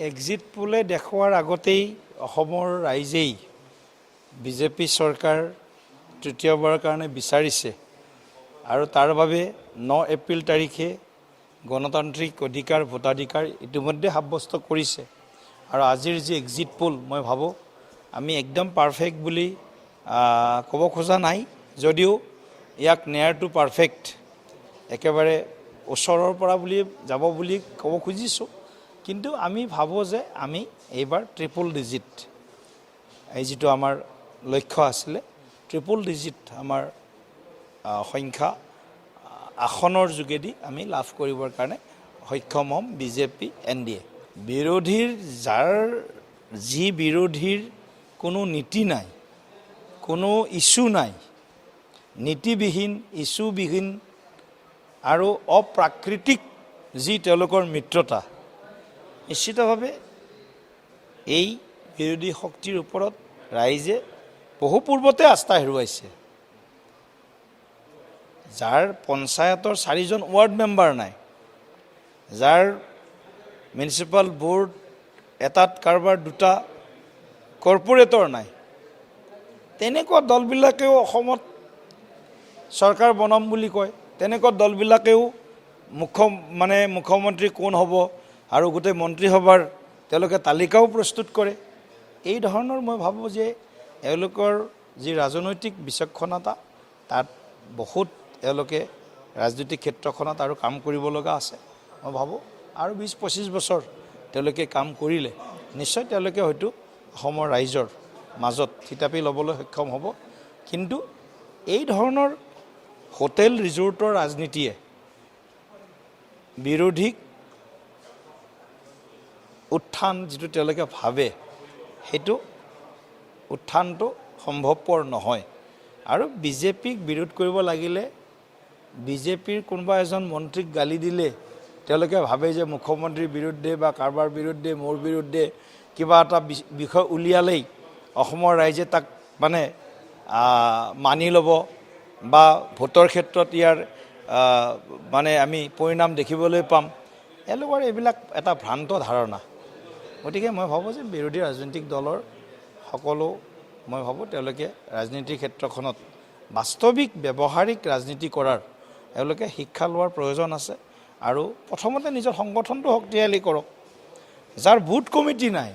exit পোলে দেখুৱাৰ আগতেই অসমৰ ৰাইজেই বিজেপি চৰকাৰ তৃতীয়বাৰৰ কাৰণে বিচাৰিছে আৰু তাৰ বাবে 9 এপ্ৰিল তাৰিখে গণতান্ত্ৰিক অধিকাৰ ভোটাধিকাৰ ইতিমধ্যে সাব্যস্ত কৰিছে আৰু আজিৰ যি এক্সিট পোল মই ভাবোঁ আমি একদম পাৰফেক্ট বুলি ক'ব খোজা নাই যদিও ইয়াক নেয়াৰ টু পাৰফেক্ট একেবাৰে ওচৰৰ পৰা বুলি যাব বুলি ক'ব খুজিছোঁ কিন্তু আমি ভাবোঁ যে আমি এইবাৰ ট্ৰিপল ডিজিট এই যিটো আমাৰ লক্ষ্য আছিলে ট্ৰিপল ডিজিট আমাৰ সংখ্যা আসনৰ যোগেদি আমি লাভ কৰিবৰ কাৰণে সক্ষম হ'ম বিজেপি এনডিএ বিৰোধীৰ যি বিৰোধীৰ কোনো নীতি নাই কোনো ইস্যু নাই নীতিবিহীন ইস্যুবিহীন আৰু অপ্ৰাকৃতিক যি তেওঁলোকৰ মিত্ৰতা নিশ্চিতভাৱে এই বিৰোধী শক্তিৰ ওপৰত ৰাইজে বহু পূৰ্বতে আস্থা হেৰুৱাইছে যাৰ পঞ্চায়তৰ 4জন ৱাৰ্ড মেম্বাৰ নাই যাৰ মিউনিচিপাল বোৰ্ড এটাত কাৰোবাৰ 2টা কৰ্পোৰেটৰ নাই তেনেকুৱা দলবিলাকেও অসমত চৰকাৰ বনাম বুলি কয় তেনেকুৱা দলবিলাকেও মুখ্যমন্ত্ৰী কোন হ'ব আৰু গোটেই মন্ত্ৰীসভাৰ তেওঁলোকে তালিকাও প্ৰস্তুত কৰে এই ধৰণৰ মই ভাবোঁ যে এওঁলোকৰ যি ৰাজনৈতিক বিচক্ষণতা তাত বহুত এওঁলোকে ৰাজনৈতিক ক্ষেত্ৰখনত আৰু কাম কৰিব লগা আছে মই ভাবোঁ আৰু 20-25 বছৰ তেওঁলোকে কাম কৰিলে নিশ্চয় তেওঁলোকে হয়তো অসমৰ ৰাইজৰ মাজত থিতাপি ল'বলৈ সক্ষম হ'ব কিন্তু এই ধৰণৰ হোটেল ৰিজৰ্টৰ ৰাজনীতিয়ে বিৰোধীক উত্থান যিটো তেওঁলোকে ভাবে সেইটো উত্থানটো সম্ভৱপৰ নহয় আৰু বিজেপিক বিৰোধ কৰিব লাগিলে বিজেপিৰ কোনোবা এজন মন্ত্ৰীক গালি দিলে তেওঁলোকে ভাবে যে মুখ্যমন্ত্ৰীৰ বিৰুদ্ধে বা কাৰোবাৰ বিৰুদ্ধে মোৰ বিৰুদ্ধে কিবা এটা বিষয় উলিয়ালেই অসমৰ ৰাইজে তাক মানি ল'ব বা ভোটৰ ক্ষেত্ৰত ইয়াৰ আমি পৰিণাম দেখিবলৈ পাম এওঁলোকৰ এইবিলাক এটা ভ্ৰান্ত ধাৰণা গতিকে মই ভাবোঁ যে বিৰোধী ৰাজনৈতিক দলৰ সকলো মই ভাবোঁ তেওঁলোকে ৰাজনীতিৰ ক্ষেত্ৰখনত বাস্তৱিক ব্যৱহাৰিক ৰাজনীতি কৰাৰ এওঁলোকে শিক্ষা লোৱাৰ প্ৰয়োজন আছে আৰু প্ৰথমতে নিজৰ সংগঠনটো শক্তিশালী কৰক যাৰ বুথ কমিটি নাই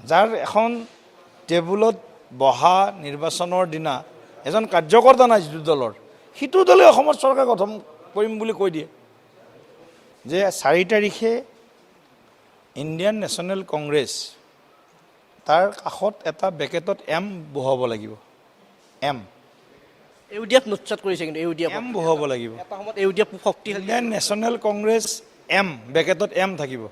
যাৰ এখন টেবুলত বহা নিৰ্বাচনৰ দিনা এজন কাৰ্যকৰ্তা নাই যিটো দলৰ সিটো দলে অসমত চৰকাৰ গঠন কৰিম বুলি কৈ দিয়ে যে 4 তাৰিখে ইণ্ডিয়ান নেশ্যনেল কংগ্ৰেছ তাৰ কাষত এটা বেকেটত এম বহাব লাগিব এম ইউডিএফ নোটছাত কৰিছে কিন্তু ইউডিএফ এম বহাব লাগিব এটা সময়ত ইউডিএফ শক্তিশালী ইণ্ডিয়ান নেশ্যনেল কংগ্ৰেছ এম বেকেটত এম থাকিব